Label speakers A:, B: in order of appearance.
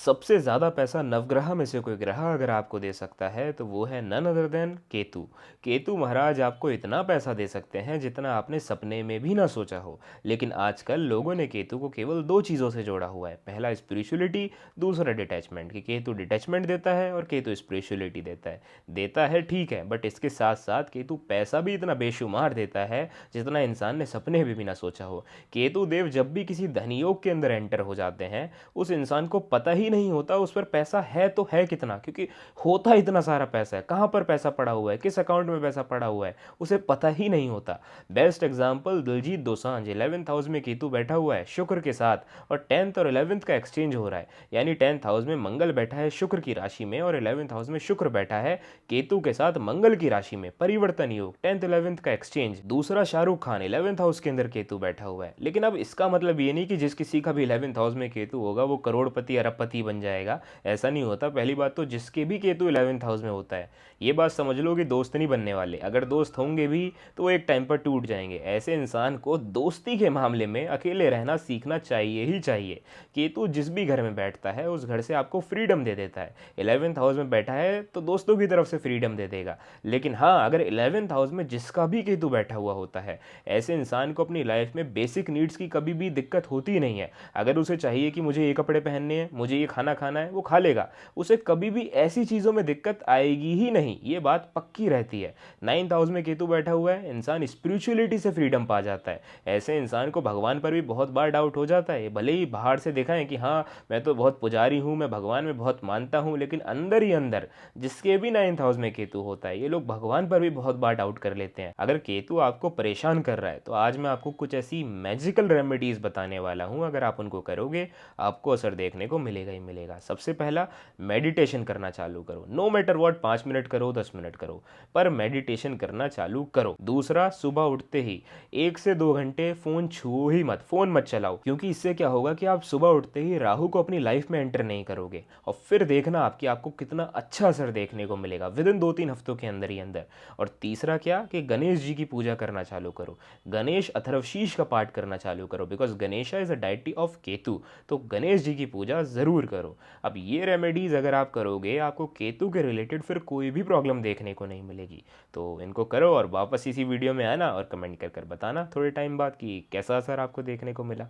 A: सबसे ज़्यादा पैसा नवग्रह में से कोई ग्रह अगर आपको दे सकता है तो वो है none other than Ketu. Ketu Maharaj आपको इतना पैसा दे सकते हैं जितना आपने सपने में भी ना सोचा हो। लेकिन आजकल लोगों ने केतु को केवल दो चीज़ों से जोड़ा हुआ है, पहला स्पिरिचुअलिटी, दूसरा डिटैचमेंट। कि केतु डिटैचमेंट देता है और केतु स्पिरिचुअलिटी देता है ठीक है, बट इसके साथ साथ केतु पैसा भी इतना बेशुमार देता है जितना इंसान ने सपने में भी ना सोचा हो। केतु देव जब भी किसी धनयोग के अंदर एंटर हो जाते हैं, उस इंसान को पता ही नहीं होता उस पर पैसा है तो है कितना, क्योंकि होता इतना सारा पैसा है, कहाँ पर पैसा पड़ा हुआ है, किस अकाउंट में पैसा पड़ा हुआ है, उसे पता ही नहीं होता। Best example Diljit Dosanjh 11th house में केतु बैठा हुआ है शुक्र के साथ, और 10th और 11th का एक्सचेंज हो रहा है। यानी 10th हाउस में मंगल बैठा है शुक्र की राशि में और 11th हाउस में शुक्र बैठा है केतु के साथ मंगल की राशि में। परिवर्तन योग, 10th 11th का एक्सचेंज। दूसरा शाहरुख खान 11th हाउस के अंदर केतु बैठा हुआ है। लेकिन अब इसका मतलब ये नहीं कि जिस किसी का भी 11th हाउस में केतु होगा वो करोड़पति अरबपति बन जाएगा, ऐसा नहीं होता। पहली बात तो जिसके भी केतु 11th हाउस में होता है, ये बात समझ लो कि दोस्त नहीं बनने वाले। अगर दोस्त होंगे भी तो वो एक टाइम पर टूट जाएंगे। ऐसे इंसान को दोस्ती के मामले में अकेले रहना सीखना चाहिए ही चाहिए। केतु जिस भी घर में बैठता है उस घर से आपको फ्रीडम दे देता है। 11th हाउस में बैठा है तो दोस्तों की तरफ से फ्रीडम दे देगा। लेकिन हाँ, अगर 11th हाउस में जिसका भी केतु बैठा हुआ होता है, ऐसे इंसान को अपनी लाइफ में बेसिक नीड्स की कभी भी दिक्कत होती नहीं है। अगर उसे चाहिए कि मुझे ये कपड़े पहनने हैं, मुझे ये खाना खाना है, वो खा लेगा। उसे कभी भी ऐसी चीज़ों में दिक्कत आएगी ही नहीं, ये बात पक्की रहती है। 9th हाउस में केतु बैठा हुआ है, इंसान स्पिरिचुअलिटी से फ्रीडम पा जाता है। ऐसे इंसान को भगवान पर भी बहुत बार डाउट हो जाता है। भले ही बाहर से दिखाएं कि हाँ मैं तो बहुत पुजारी हूँ, मैं भगवान में बहुत मानता हूँ, लेकिन अंदर ही अंदर जिसके भी 9th हाउस में केतु होता है, ये लोग भगवान पर भी बहुत बार डाउट कर लेते हैं। अगर केतु आपको परेशान कर रहा है तो आज मैं आपको कुछ ऐसी मैजिकल रेमेडीज बताने वाला हूँ। अगर आप उनको करोगे आपको असर देखने को मिलेगा ही मिलेगा। सबसे पहला, मेडिटेशन करना चालू करो। नो मैटर व्हाट, 5 मिनट करो 10 मिनट करो, पर मेडिटेशन करना चालू करो। दूसरा, सुबह उठते ही 1 से 2 घंटे फोन छुओ ही मत, फोन मत चलाओ, क्योंकि इससे क्या होगा कि आप सुबह उठते ही राहु को अपनी लाइफ में एंटर नहीं करोगे। और फिर देखना आपको कितना अच्छा असर देखने को मिलेगा विद इन 2-3 हफ्तों के अंदर ही अंदर। और तीसरा क्या कि गणेश जी की पूजा करना चालू करो। गणेश अथर्वशीष का पाठ करना चालू करो, because Ganesha is a deity of Ketu. तो गणेश जी की पूजा ज़रूर करो। अब ये रेमेडीज़ अगर आप करोगे, आपको केतु के रिलेटेड फिर कोई भी प्रॉब्लम देखने को नहीं मिलेगी। तो इनको करो और वापस इसी वीडियो में आना और कमेंट कर कर बताना थोड़े टाइम बाद कि कैसा असर आपको देखने को मिला।